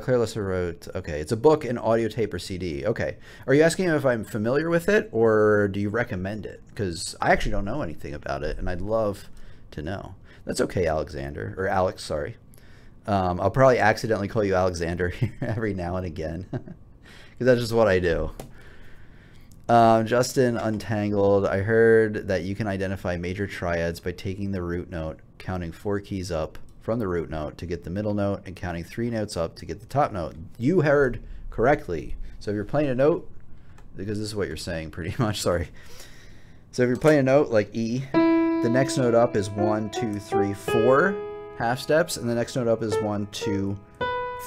Claire Lester wrote, okay, it's a book, an audio tape, or CD. Okay. Are you asking if I'm familiar with it, or do you recommend it? Because I actually don't know anything about it, and I'd love to know. That's okay, Alexander. Or Alex, sorry. I'll probably accidentally call you Alexander every now and again. Because that's just what I do. Justin Untangled. I heard that you can identify major triads by taking the root note, counting 4 keys up from the root note to get the middle note, and counting 3 notes up to get the top note. You heard correctly. So if you're playing a note, because this is what you're saying pretty much, sorry. So if you're playing a note like E, the next note up is 1, 2, 3, 4 half steps, and the next note up is 1, 2,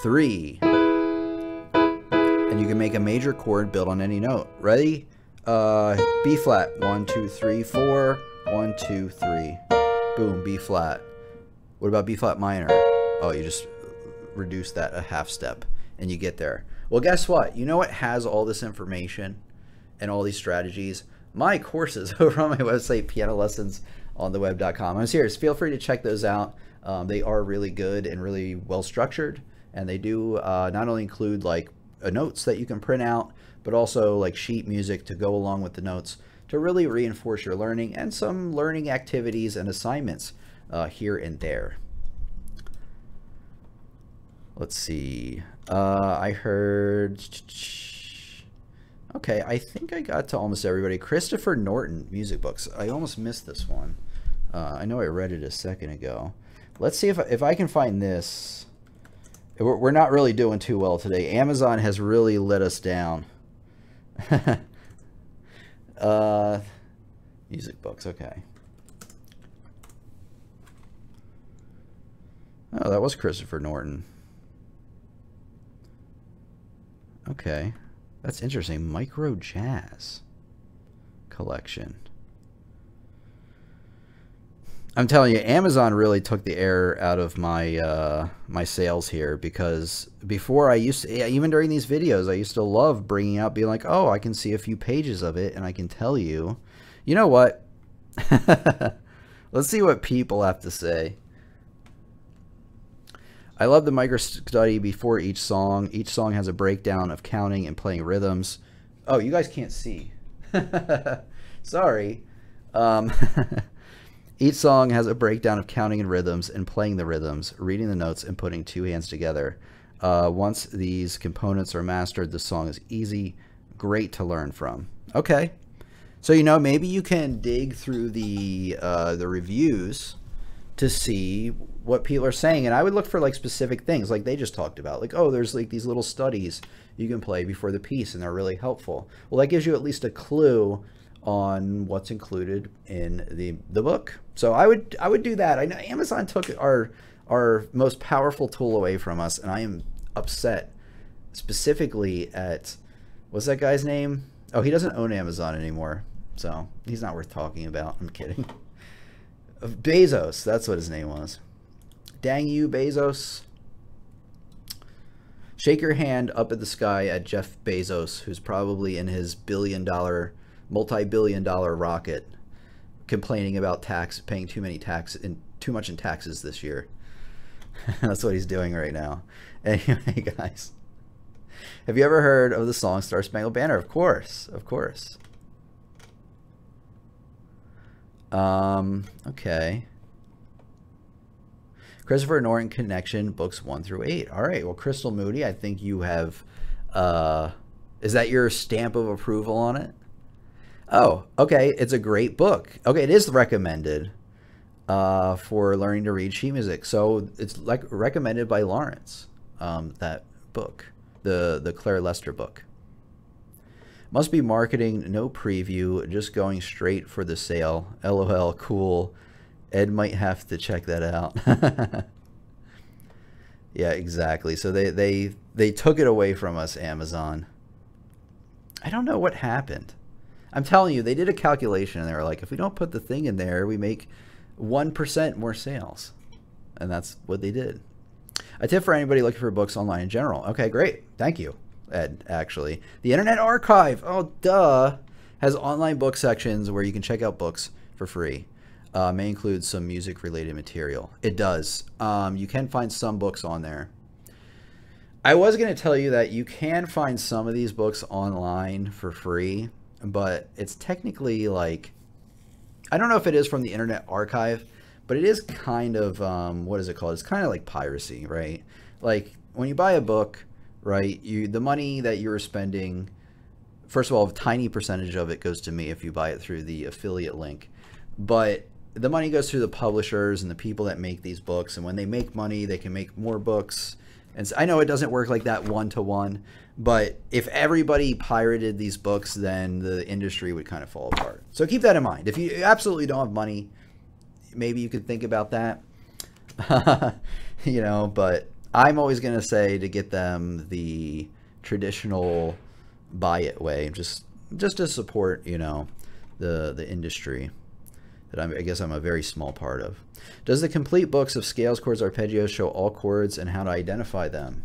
3. And you can make a major chord built on any note. Ready? B flat. 1, 2, 3, 4. 1, 2, 3. Boom, B flat. What about B flat minor? Oh, you just reduce that a half step and you get there. Well, guess what? You know what has all this information and all these strategies? My courses over on my website, pianolessonsontheweb.com. I'm serious. Feel free to check those out. They are really good and really well structured, and they do not only include like notes that you can print out, but also like sheet music to go along with the notes to really reinforce your learning, and some learning activities and assignments here and there. Let's see. I heard. Okay, I think I got to almost everybody. Christopher Norton music books. I almost missed this one. I know I read it a second ago. Let's see if I can find this. We're not really doing too well today. Amazon has really let us down. Music books, okay. Oh, that was Christopher Norton. Okay. That's interesting. Micro Jazz collection. I'm telling you, Amazon really took the air out of my my sales here, because before I used to, even during these videos, I used to love bringing out, being like, oh, I can see a few pages of it and I can tell you. You know what? Let's see what people have to say. I love the micro study before each song. Each song has a breakdown of counting and playing rhythms. Oh, you guys can't see. Sorry. Um, each song has a breakdown of counting and rhythms and playing the rhythms, reading the notes, and putting two hands together. Once these components are mastered, the song is easy, great to learn from. Okay. So, you know, maybe you can dig through the reviews to see what people are saying. And I would look for like specific things like they just talked about. Like, oh, there's like these little studies you can play before the piece and they're really helpful. Well, that gives you at least a clue on what's included in the book. So I would do that. I know Amazon took our most powerful tool away from us, and I am upset specifically at, what's that guy's name? Oh, he doesn't own Amazon anymore. So he's not worth talking about. I'm kidding. Bezos, that's what his name was. Dang you, Bezos. Shake your hand up at the sky at Jeff Bezos, who's probably in his multi-billion-dollar rocket, complaining about paying too much in taxes this year. That's what he's doing right now. Anyway, guys, have you ever heard of the song Star Spangled Banner? Of course, of course. Okay. Christopher Norton Connection, books 1 through 8. All right. Well, Crystal Moody, I think you have, is that your stamp of approval on it? Oh, okay. It's a great book. Okay. It is recommended, for learning to read sheet music. So it's like recommended by Lawrence, that book, the Claire Lester book. Must be marketing, no preview, just going straight for the sale. LOL, cool. Ed might have to check that out. Yeah, exactly. So they took it away from us, Amazon. I don't know what happened. I'm telling you, they did a calculation and they were like, if we don't put the thing in there, we make 1% more sales. And that's what they did. A tip for anybody looking for books online in general. Okay, great. Thank you, Ed, actually. The Internet Archive, oh, duh, has online book sections where you can check out books for free. May include some music-related material. It does. You can find some books on there. I was going to tell you that you can find some of these books online for free, but it's technically like, I don't know if it is from the Internet Archive, but it is kind of, what is it called? It's kind of like piracy, right? Like when you buy a book, right, the money that you're spending, first of all, a tiny percentage of it goes to me if you buy it through the affiliate link, but the money goes through the publishers and the people that make these books, and when they make money, they can make more books. And so I know it doesn't work like that one-to-one, but if everybody pirated these books, then the industry would kind of fall apart. So keep that in mind. If you absolutely don't have money, maybe you could think about that. You know, but I'm always going to say to get them the traditional buy it way, just to support, you know, the industry that I guess I'm a very small part of. Does the complete books of scales, chords, arpeggios show all chords and how to identify them?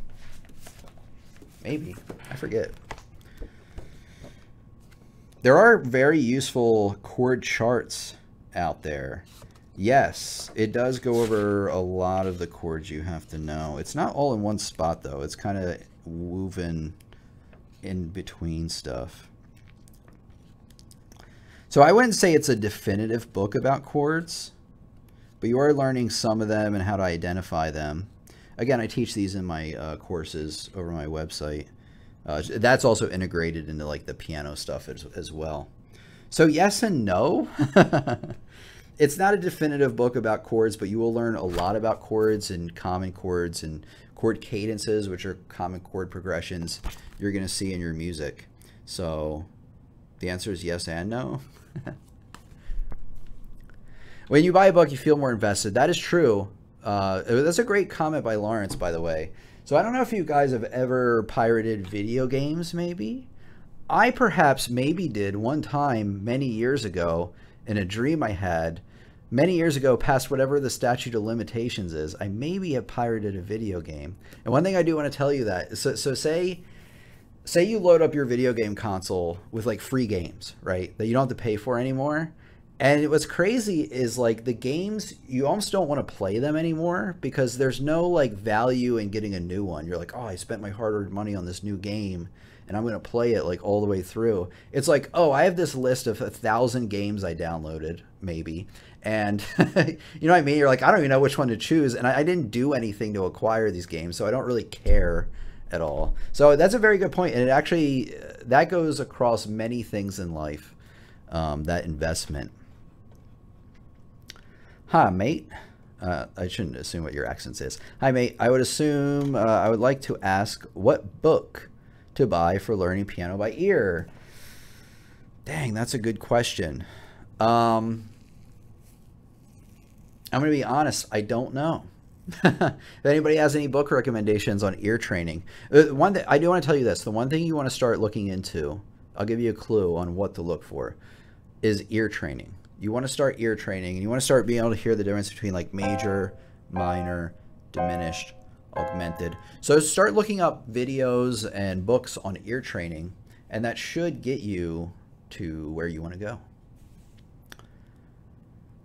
Maybe. I forget. There are very useful chord charts out there. Yes, it does go over a lot of the chords you have to know. It's not all in one spot, though. It's kind of woven in between stuff. So I wouldn't say it's a definitive book about chords, but you are learning some of them and how to identify them. Again, I teach these in my courses over my website. That's also integrated into like the piano stuff as well. So yes and no. It's not a definitive book about chords, but you will learn a lot about chords and common chords and chord cadences, which are common chord progressions you're going to see in your music. So the answer is yes and no. When you buy a book, you feel more invested. That is true. That's a great comment by Lawrence, by the way. So I don't know if you guys have ever pirated video games, maybe. I perhaps maybe did one time many years ago in a dream I had. Many years ago, past whatever the statute of limitations is, I maybe have pirated a video game. And one thing I do want to tell you that, so say you load up your video game console with like free games, right, that you don't have to pay for anymore. And what's crazy is like the games, you almost don't want to play them anymore because there's no like value in getting a new one. You're like, oh, I spent my hard-earned money on this new game and I'm going to play it like all the way through. It's like, oh, I have this list of 1,000 games I downloaded, maybe. And you know what I mean? You're like, I don't even know which one to choose. And I didn't do anything to acquire these games, so I don't really care at all. So that's a very good point. And it actually, that goes across many things in life, that investment. Hi, mate. I shouldn't assume what your accent is. Hi, mate. I would assume, I would like to ask what book to buy for learning piano by ear. Dang, that's a good question. I'm going to be honest, I don't know. If anybody has any book recommendations on ear training, one that I do want to tell you this, the one thing you want to start looking into, I'll give you a clue on what to look for, is ear training. You want to start ear training, and you want to start being able to hear the difference between like major, minor, diminished, augmented. So start looking up videos and books on ear training, and that should get you to where you want to go.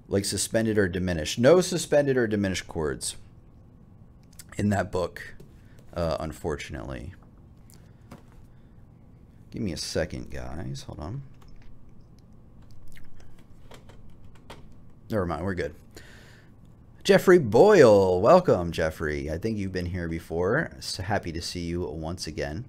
Like suspended or diminished. No suspended or diminished chords in that book, unfortunately. Give me a second, guys. Hold on. Never mind, we're good. Jeffrey Boyle, welcome, Jeffrey. I think you've been here before. So happy to see you once again.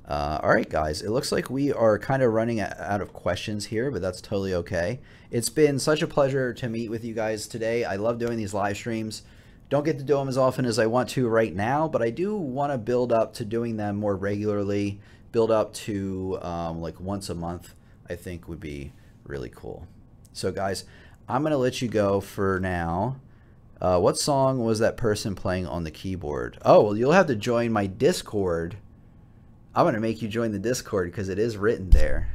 All right, guys, it looks like we are kind of running out of questions here, but that's totally okay. It's been such a pleasure to meet with you guys today. I love doing these live streams. Don't get to do them as often as I want to right now, but I do want to build up to doing them more regularly. Build up to like once a month, I think would be really cool. So, guys, I'm going to let you go for now. What song was that person playing on the keyboard? Oh, well, you'll have to join my Discord. I'm going to make you join the Discord because it is written there.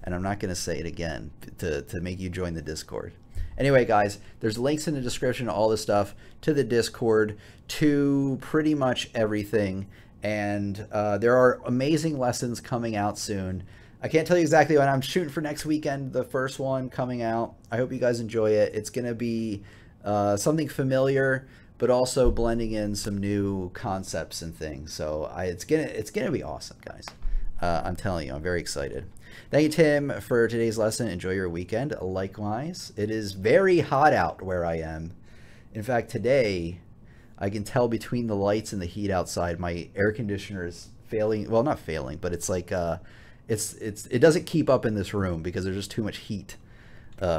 And I'm not going to say it again to make you join the Discord. Anyway, guys, there's links in the description to all this stuff, to the Discord, to pretty much everything. And there are amazing lessons coming out soon. I can't tell you exactly when. I'm shooting for next weekend, the first one coming out. I hope you guys enjoy it. It's going to be something familiar, but also blending in some new concepts and things. So it's gonna be awesome, guys. I'm telling you, I'm very excited. Thank you, Tim, for today's lesson. Enjoy your weekend. Likewise, it is very hot out where I am. In fact, today I can tell between the lights and the heat outside, my air conditioner is failing. Well, not failing, but it's like it doesn't keep up in this room because there's just too much heat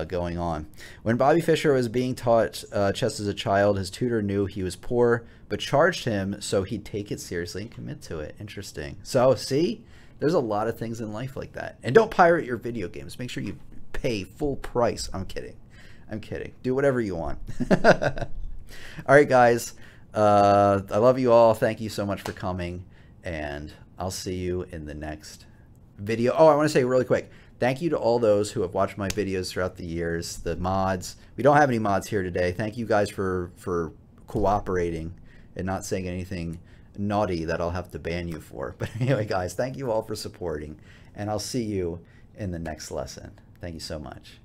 going on. When Bobby Fischer was being taught chess as a child, his tutor knew he was poor, but charged him so he'd take it seriously and commit to it. Interesting. So, see, there's a lot of things in life like that. And don't pirate your video games. Make sure you pay full price. I'm kidding. I'm kidding. Do whatever you want. All right, guys. I love you all. Thank you so much for coming, and I'll see you in the next video. Oh, I want to say really quick, thank you to all those who have watched my videos throughout the years, the mods. We don't have any mods here today. Thank you guys for cooperating and not saying anything naughty that I'll have to ban you for. But anyway, guys, thank you all for supporting, and I'll see you in the next lesson. Thank you so much.